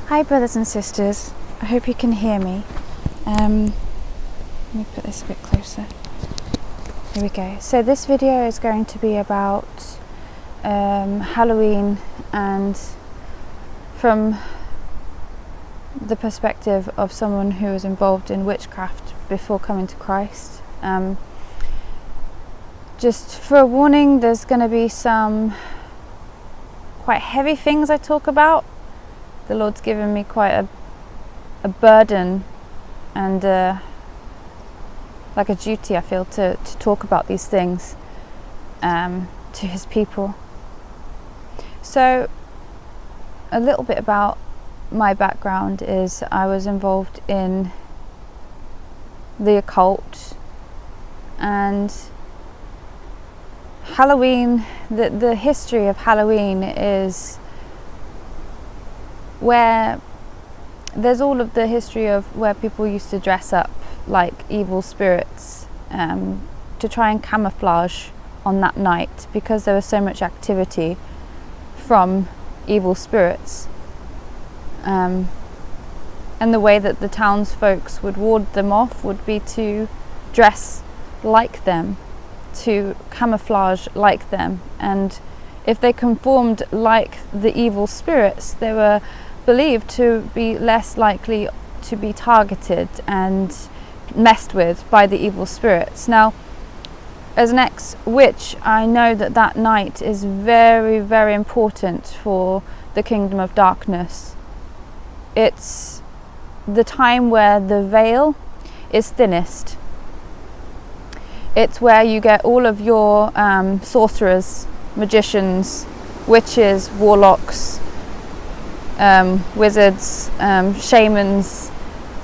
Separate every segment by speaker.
Speaker 1: Hi brothers and sisters, I hope you can hear me. Let me put this a bit closer. Here we go. So this video is going to be about Halloween, and from the perspective of someone who was involved in witchcraft before coming to Christ. Just for a warning, there's going to be some quite heavy things I talk about. The Lord's given me quite a burden and like a duty, I feel, to talk about these things to His people. So a little bit about my background is I was involved in the occult, and Halloween, the history of Halloween is where there's all of the history of where people used to dress up like evil spirits to try and camouflage on that night, because there was so much activity from evil spirits. And the way that the townsfolk would ward them off would be to dress like them, to camouflage like them, and if they conformed like the evil spirits, they were believed to be less likely to be targeted and messed with by the evil spirits. Now, as an ex-witch, I know that that night is very, very important for the kingdom of darkness. It's the time where the veil is thinnest. It's where you get all of your sorcerers, magicians, witches, warlocks, wizards, shamans,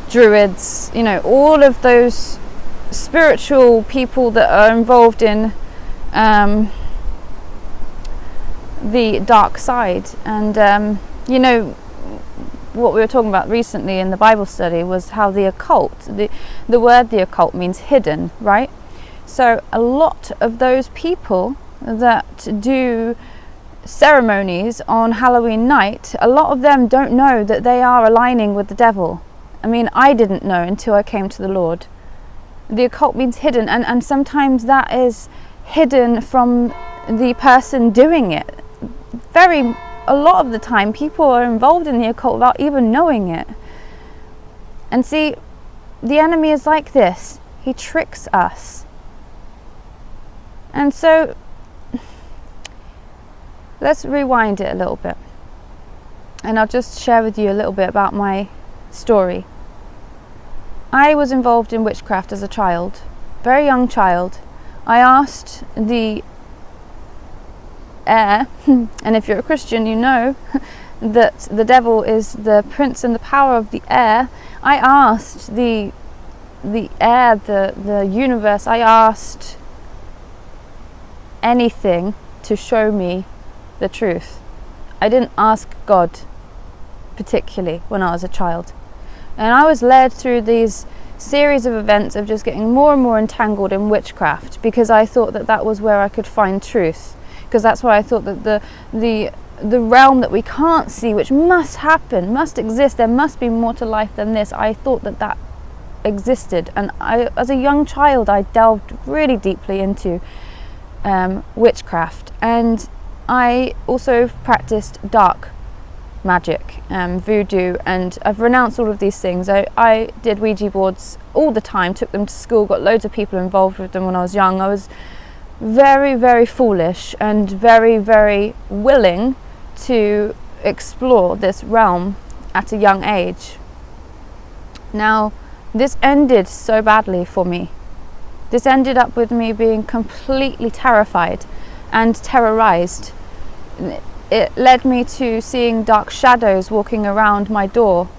Speaker 1: druids, all of those spiritual people that are involved in the dark side. And what we were talking about recently in the Bible study was how the occult, the word the occult means hidden, right? So a lot of those people that do ceremonies on Halloween night, a lot of them don't know that they are aligning with the devil. I mean, I didn't know until I came to the Lord. The occult means hidden, and sometimes that is hidden from the person doing it. A lot of the time people are involved in the occult without even knowing it. And see, the enemy is like this. He tricks us. And so let's rewind it a little bit, and I'll just share with you a little bit about my story. I was involved in witchcraft as a child, very young child. I asked the air, and if you're a Christian, you know that the devil is the prince and the power of the air. I asked the air, the universe, I asked anything to show me the truth. I didn't ask God particularly when I was a child, and I was led through these series of events of just getting more and more entangled in witchcraft, because I thought that was where I could find truth, because that's why I thought that the realm that we can't see, which must happen, must exist, there must be more to life than this, I thought that existed. And as a young child, I delved really deeply into witchcraft, and I also practiced dark magic, voodoo, and I've renounced all of these things. I did Ouija boards all the time, took them to school, got loads of people involved with them when I was young. I was very, very foolish and very, very willing to explore this realm at a young age. Now, this ended so badly for me. This ended up with me being completely terrified and terrorized. It led me to seeing dark shadows walking around my door.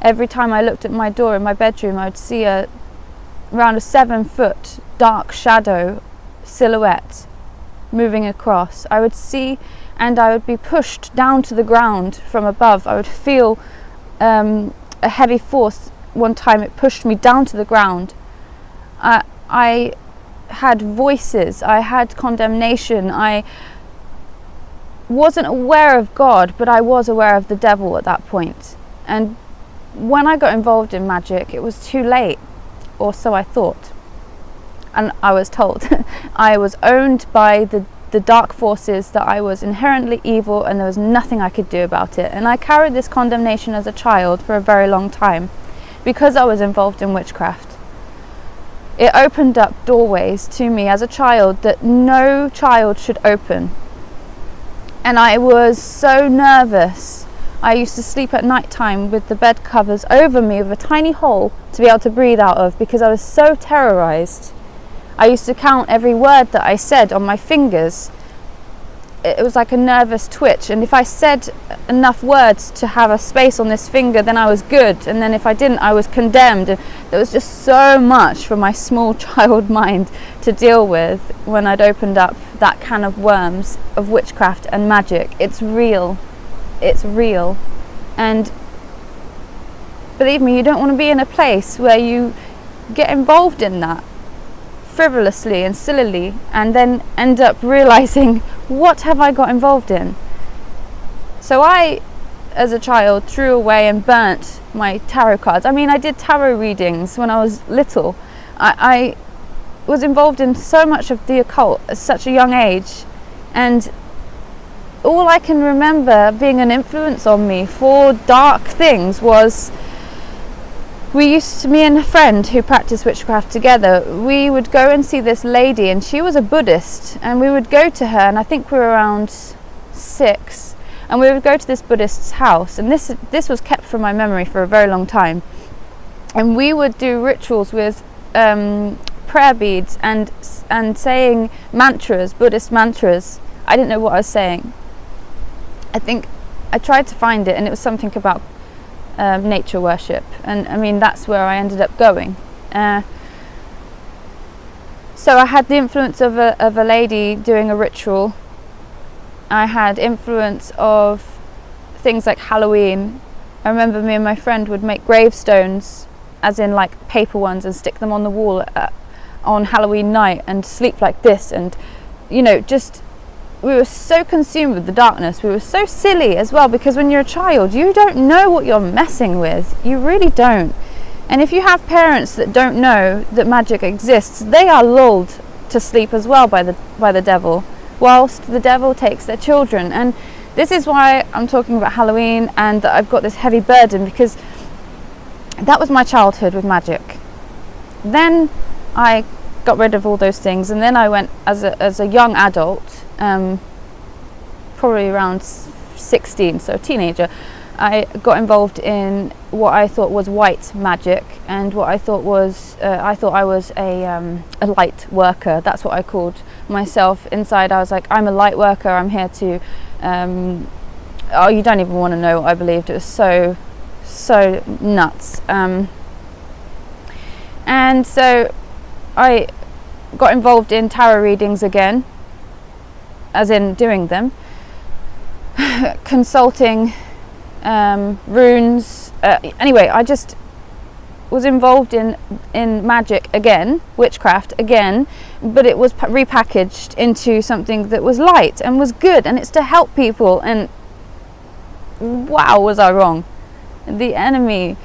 Speaker 1: Every time I looked at my door in my bedroom, I would see around a 7-foot dark shadow silhouette moving across. I would see, and I would be pushed down to the ground from above. I would feel a heavy force. One time it pushed me down to the ground. I had voices, I had condemnation, I wasn't aware of God, but I was aware of the devil at that point. And when I got involved in magic, it was too late, or so I thought. And I was told I was owned by the dark forces, that I was inherently evil and there was nothing I could do about it. And I carried this condemnation as a child for a very long time because I was involved in witchcraft. It opened up doorways to me as a child that no child should open. And I was so nervous. I used to sleep at night time with the bed covers over me with a tiny hole to be able to breathe out of, because I was so terrorized. I used to count every word that I said on my fingers. It was like a nervous twitch, and if I said enough words to have a space on this finger, then I was good, and then if I didn't, I was condemned. And there was just so much for my small child mind to deal with when I'd opened up that can of worms of witchcraft and magic. It's real. It's real. And believe me, you don't want to be in a place where you get involved in that frivolously and sillily and then end up realizing, what have I got involved in? So I, as a child, threw away and burnt my tarot cards. I mean, I did tarot readings when I was little. I was involved in so much of the occult at such a young age, and all I can remember being an influence on me for dark things was, me and a friend who practiced witchcraft together, we would go and see this lady, and she was a Buddhist, and we would go to her, and I think we were around 6, and we would go to this Buddhist's house, and this was kept from my memory for a very long time, and we would do rituals with prayer beads and saying mantras, Buddhist mantras. I didn't know what I was saying. I think I tried to find it, and it was something about nature worship, and I mean, that's where I ended up going. So I had the influence of a lady doing a ritual. I had influence of things like Halloween. I remember me and my friend would make gravestones, as in like paper ones, and stick them on the wall on Halloween night, and sleep like this, and just we were so consumed with the darkness. We were so silly as well, because when you're a child, you don't know what you're messing with. You really don't. And if you have parents that don't know that magic exists, they are lulled to sleep as well by the devil, whilst the devil takes their children. And this is why I'm talking about Halloween, and that I've got this heavy burden, because that was my childhood with magic. Then I got rid of all those things, and then I went as a young adult, probably around 16, so a teenager. I got involved in what I thought was white magic, and what I thought was I was a light worker. That's what I called myself. Inside I was like, I'm a light worker, I'm here to you don't even want to know what I believed. It was so nuts. And so I got involved in tarot readings again, as in doing them, consulting, runes. Anyway, I just was involved in magic again, witchcraft again, but it was repackaged into something that was light and was good, and it's to help people. And wow, was I wrong. The enemy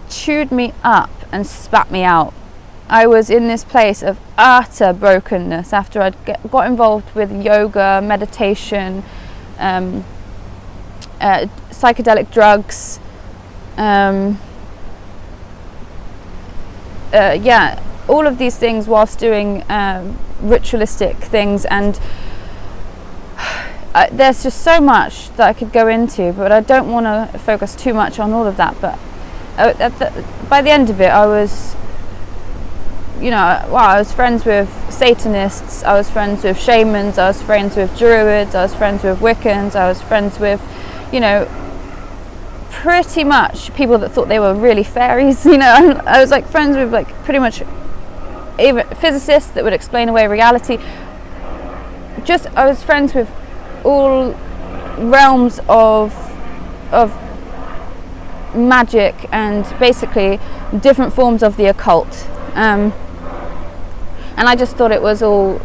Speaker 1: chewed me up and spat me out. I was in this place of utter brokenness after I'd got involved with yoga, meditation, psychedelic drugs, all of these things whilst doing ritualistic things. And there's just so much that I could go into, but I don't want to focus too much on all of that. But by the end of it, I was I was friends with Satanists, I was friends with shamans, I was friends with Druids, I was friends with Wiccans, I was friends with, pretty much people that thought they were really fairies. I was like friends with like pretty much even physicists that would explain away reality. I was friends with all realms of magic, and basically different forms of the occult. And I just thought it was all,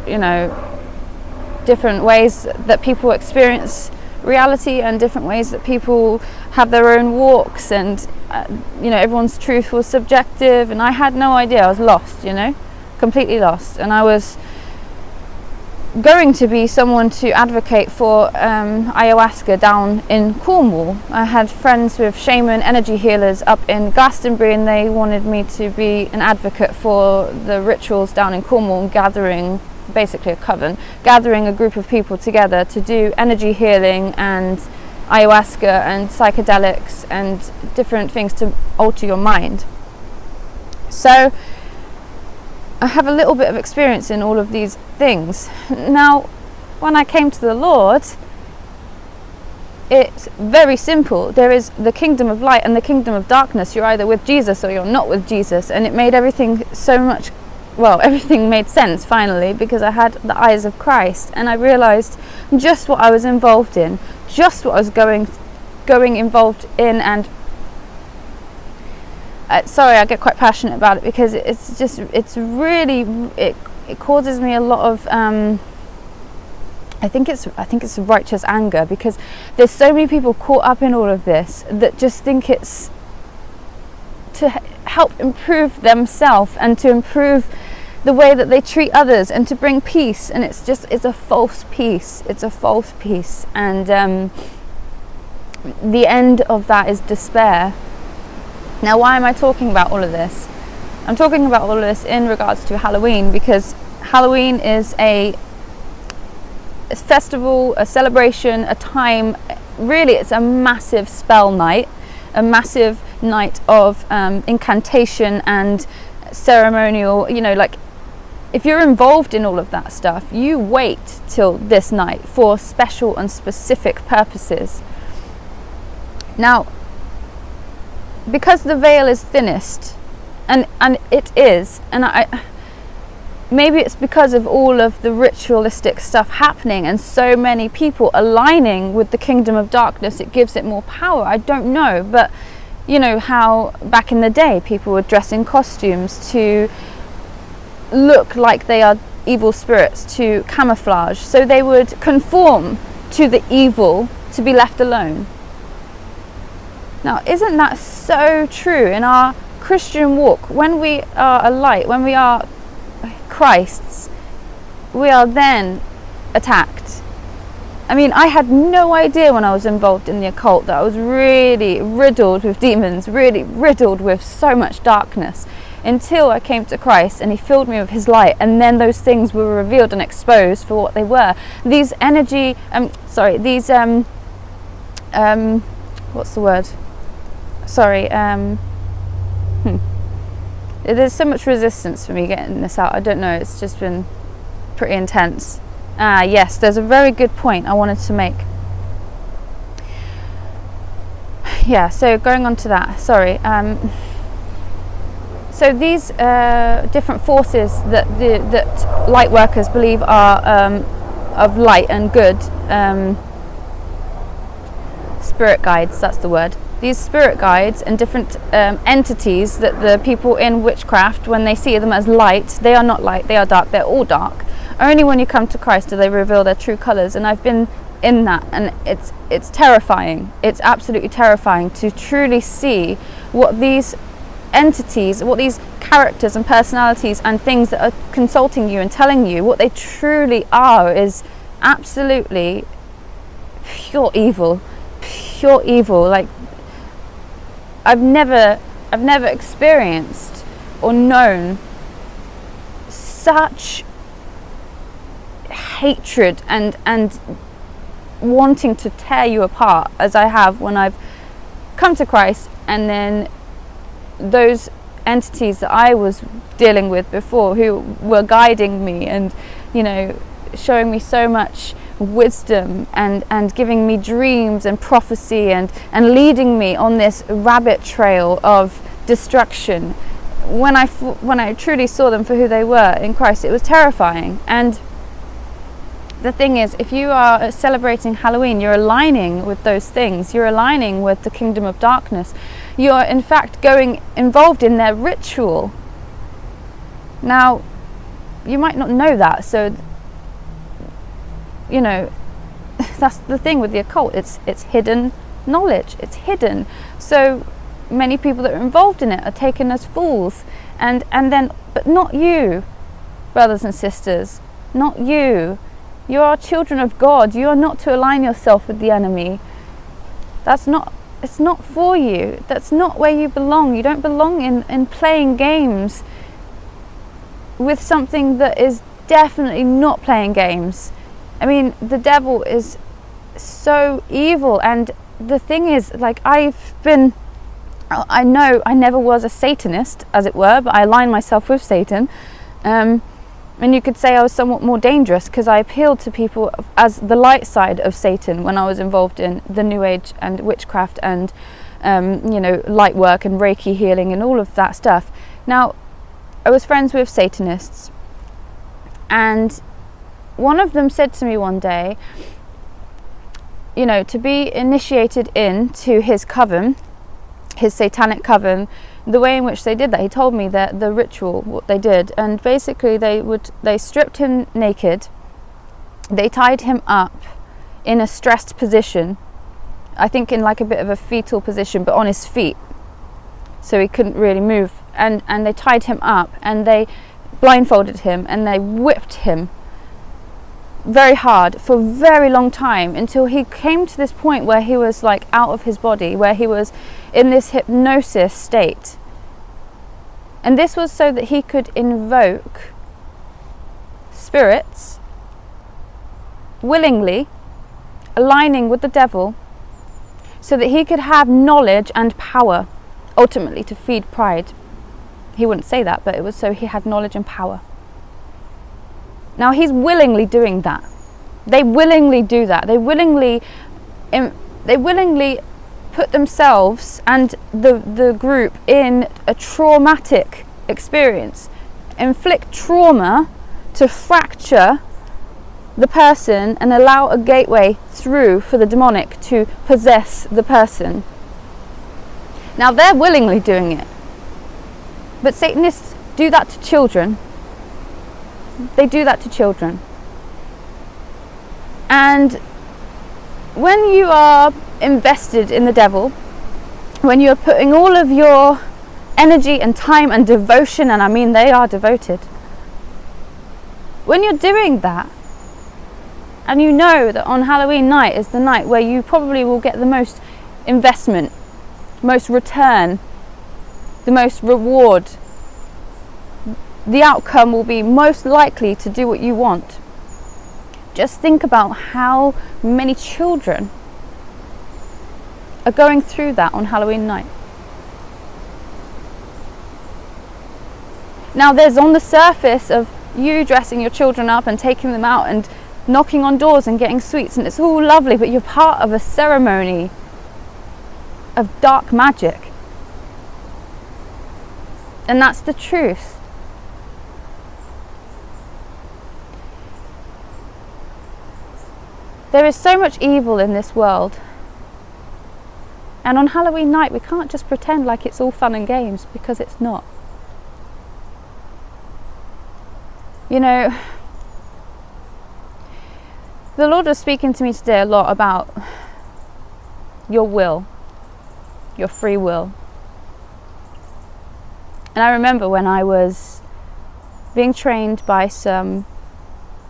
Speaker 1: different ways that people experience reality and different ways that people have their own walks, and everyone's truth was subjective, and I had no idea. I was lost, completely lost, and I was going to be someone to advocate for ayahuasca down in Cornwall. I had friends with shaman energy healers up in Glastonbury, and they wanted me to be an advocate for the rituals down in Cornwall, and gathering, basically a coven, gathering a group of people together to do energy healing and ayahuasca and psychedelics and different things to alter your mind. So I have a little bit of experience in all of these things. Now, when I came to the Lord, it's very simple. There is the kingdom of light and the kingdom of darkness. You're either with Jesus or you're not with Jesus. And it made everything everything made sense finally, because I had the eyes of Christ, and I realized just what I was involved in, just what I was going involved in. And sorry, I get quite passionate about it, because it causes me a lot of I think it's righteous anger, because there's so many people caught up in all of this that just think it's to help improve themselves and to improve the way that they treat others and to bring peace, and it's a false peace. It's a false peace, and the end of that is despair. Now, why am I talking about all of this? I'm talking about all of this in regards to Halloween, because Halloween is a festival, a celebration, a time. Really, it's a massive spell night, a massive night of incantation and ceremonial. If you're involved in all of that stuff, you wait till this night for special and specific purposes. Now, because the veil is thinnest, and it is, and maybe it's because of all of the ritualistic stuff happening and so many people aligning with the kingdom of darkness, it gives it more power. I don't know, but how back in the day people would dress in costumes to look like they are evil spirits, to camouflage, so they would conform to the evil to be left alone. Now, isn't that so true in our Christian walk? When we are a light, when we are Christ's, we are then attacked. I mean, I had no idea when I was involved in the occult that I was really riddled with demons, really riddled with so much darkness, until I came to Christ and he filled me with his light, and then those things were revealed and exposed for what they were. These what's the word? There's so much resistance for me getting this out. I don't know, it's just been pretty intense. Yes, there's a very good point I wanted to make. Yeah, so going on to that, so these different forces that light workers believe are of light and good, spirit guides, that's the word. These spirit guides and different entities that the people in witchcraft, when they see them as light, they are not light, they are dark, they're all dark. Only when you come to Christ do they reveal their true colours, and I've been in that, and it's terrifying. It's absolutely terrifying to truly see what these entities, what these characters and personalities and things that are consulting you and telling you what they truly are is absolutely pure evil. Like, I've never experienced or known such hatred and wanting to tear you apart as I have when I've come to Christ, and then those entities that I was dealing with before, who were guiding me and showing me so much wisdom and giving me dreams and prophecy and leading me on this rabbit trail of destruction. When I truly saw them for who they were in Christ, it was terrifying. And the thing is, if you are celebrating Halloween, you're aligning with those things. You're aligning with the kingdom of darkness. You're in fact going involved in their ritual. Now, you might not know that, so that's the thing with the occult. It's hidden knowledge. It's hidden. So many people that are involved in it are taken as fools, and then, but not you, brothers and sisters, not you. You are children of God. You are not to align yourself with the enemy. It's not for you. That's not where you belong. You don't belong in playing games with something that is definitely not playing games. I mean, the devil is so evil, and the thing is, like, I know I never was a Satanist, as it were, but I align myself with Satan. And you could say I was somewhat more dangerous because I appealed to people as the light side of Satan when I was involved in the New Age and witchcraft and light work and Reiki healing and all of that stuff. Now, I was friends with Satanists, and one of them said to me one day, to be initiated into his coven, his satanic coven, the way in which they did that, he told me that the ritual, what they did, and basically they stripped him naked, they tied him up in a stressed position, I think in like a bit of a fetal position, but on his feet, so he couldn't really move, and they tied him up, and they blindfolded him, and they whipped him very hard for a very long time, until he came to this point where he was like out of his body, where he was in this hypnosis state. And this was so that he could invoke spirits willingly, aligning with the devil, so that he could have knowledge and power, ultimately to feed pride. He wouldn't say that, but it was so he had knowledge and power. Now he's willingly doing that. They willingly do that. They willingly put themselves and the group in a traumatic experience, inflict trauma to fracture the person and allow a gateway through for the demonic to possess the person. Now they're willingly doing it. But Satanists do that to children. They do that to children. And when you are invested in the devil, when you're putting all of your energy and time and devotion, and I mean they are devoted, when you're doing that, and you know that on Halloween night is the night where you probably will get the most investment, most return, the most reward, the outcome will be most likely to do what you want. Just think about how many children are going through that on Halloween night. Now there's on the surface of you dressing your children up and taking them out and knocking on doors and getting sweets, and it's all lovely, but you're part of a ceremony of dark magic. And that's the truth. There is so much evil in this world. And on Halloween night, we can't just pretend like it's all fun and games, because it's not. You know, the Lord was speaking to me today a lot about your will, your free will. And I remember when I was being trained by some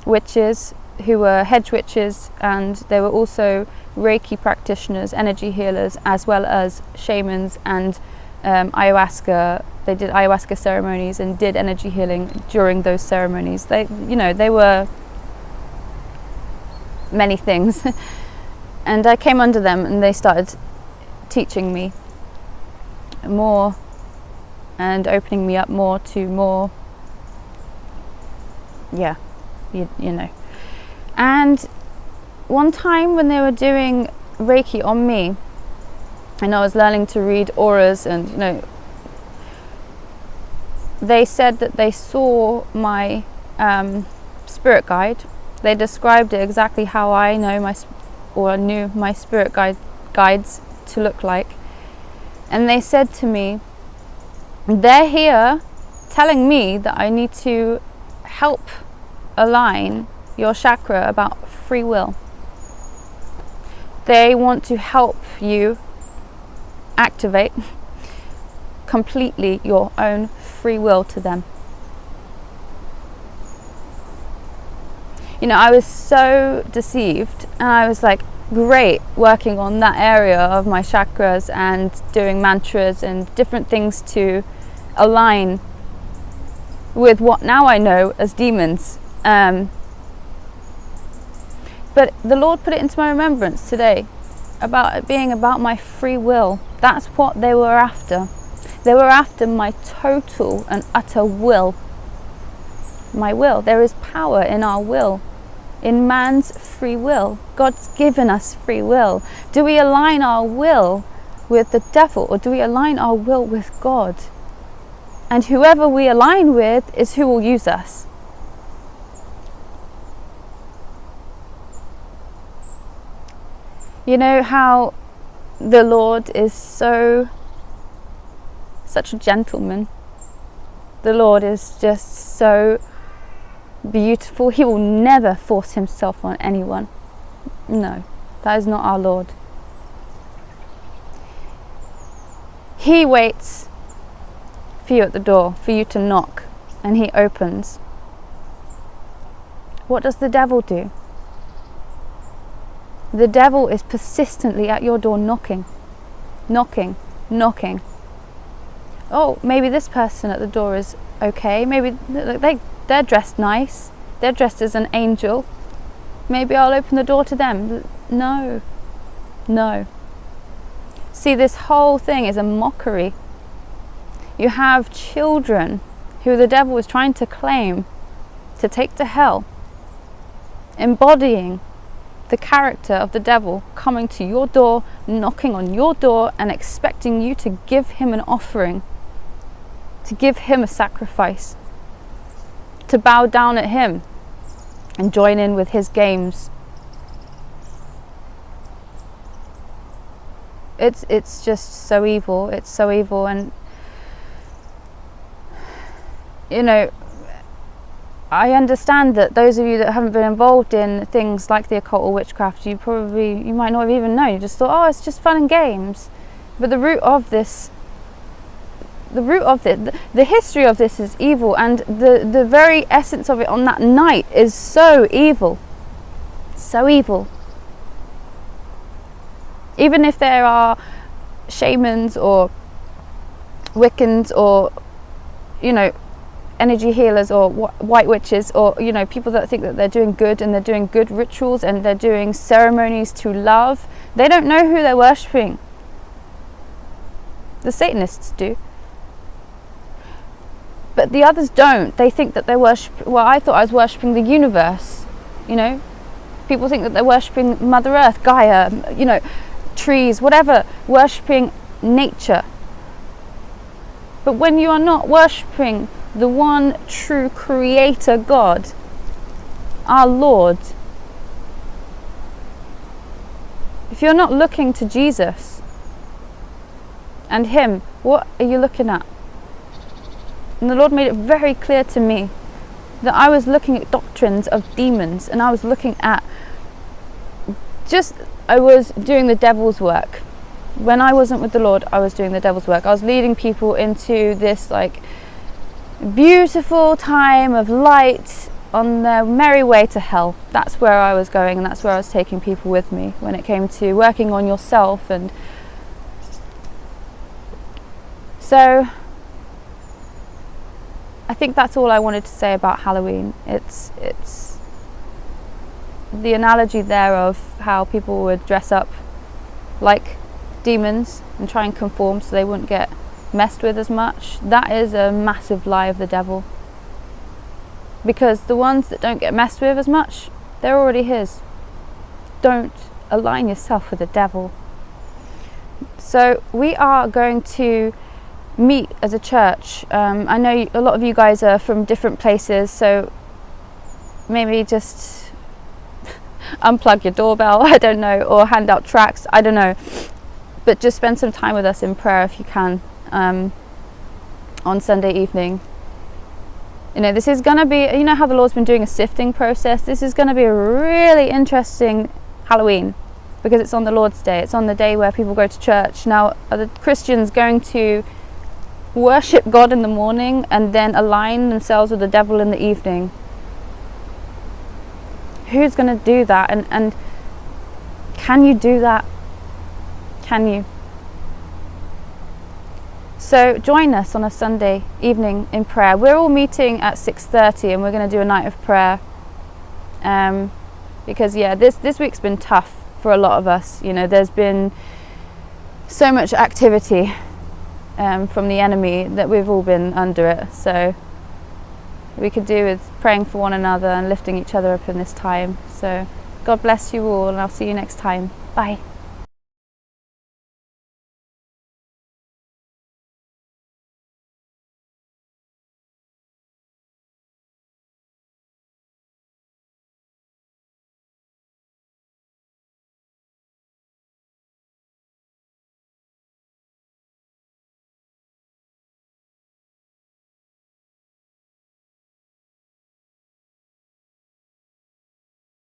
Speaker 1: witches who were hedge witches, and they were also Reiki practitioners, energy healers, as well as shamans and ayahuasca. They did ayahuasca ceremonies and did energy healing during those ceremonies. They were many things. And I came under them, and they started teaching me more and opening me up more to more, you know. And one time when they were doing Reiki on me, and I was learning to read auras, and they said that they saw my spirit guide. They described it exactly how I knew my spirit guides to look like. And they said to me, they're here telling me that I need to help align your chakra about free will. They want to help you activate completely your own free will to them. You know, I was so deceived, and I was like, great, working on that area of my chakras and doing mantras and different things to align with what now I know as demons. But the Lord put it into my remembrance today about it being about my free will. That's what they were after. They were after my total and utter will. My will. There is power in our will, in man's free will. God's given us free will. Do we align our will with the devil, or do we align our will with God? And whoever we align with is who will use us. You know how the Lord is such a gentleman. The Lord is just so beautiful. He will never force himself on anyone. No, that is not our Lord. He waits for you at the door, for you to knock, and he opens. What does the devil do? The devil is persistently at your door knocking, knocking, knocking. Oh, maybe this person at the door is okay. Maybe they're dressed nice. They're dressed as an angel. Maybe I'll open the door to them. No, no. See, this whole thing is a mockery. You have children who the devil is trying to claim to take to hell, embodying the character of the devil, coming to your door, knocking on your door, and expecting you to give him an offering, to give him a sacrifice, to bow down at him and join in with his games. It's just so evil. It's so evil. And you know, I understand that those of you that haven't been involved in things like the occult or witchcraft, you might not have even known. You just thought, oh, it's just fun and games. But the root of this, the history of this is evil, and the very essence of it on that night is so evil. So evil. Even if there are shamans or Wiccans or, you know, energy healers or white witches, or, you know, people that think that they're doing good and they're doing good rituals and they're doing ceremonies to love, they don't know who they're worshipping. The Satanists do. But the others don't. They think that they're worshipping, well, I thought I was worshipping the universe, you know. People think that they're worshipping Mother Earth, Gaia, you know, trees, whatever, worshipping nature. But when you are not worshipping the one true creator God, our Lord, if you're not looking to Jesus and him, what are you looking at? And the Lord made it very clear to me that I was looking at doctrines of demons, and I was looking at I was doing the devil's work. When I wasn't with the Lord, I was doing the devil's work. I was leading people into this like beautiful time of light on their merry way to hell. That's where I was going, and that's where I was taking people with me when it came to working on yourself. And so I think that's all I wanted to say about Halloween. It's the analogy there of how people would dress up like demons and try and conform so they wouldn't get messed with as much. That is a massive lie of the devil, because the ones that don't get messed with as much, they're already his. Don't align yourself with the devil. So we are going to meet as a church. I know a lot of you guys are from different places, so maybe just unplug your doorbell, I don't know, or hand out tracts, I don't know, but just spend some time with us in prayer if you can, on Sunday evening. You know, this is going to be, you know how the Lord's been doing a sifting process, this is going to be a really interesting Halloween. because it's on the Lord's Day. It's on the day where people go to church. Now, are the Christians going to worship God in the morning and then align themselves with the devil in the evening? Who's going to do that? And can you do that? Can you? So join us on a Sunday evening in prayer. We're all meeting at 6:30 and we're going to do a night of prayer. Because this week's been tough for a lot of us. You know, there's been so much activity from the enemy that we've all been under it. So we could do with praying for one another and lifting each other up in this time. So God bless you all, and I'll see you next time. Bye.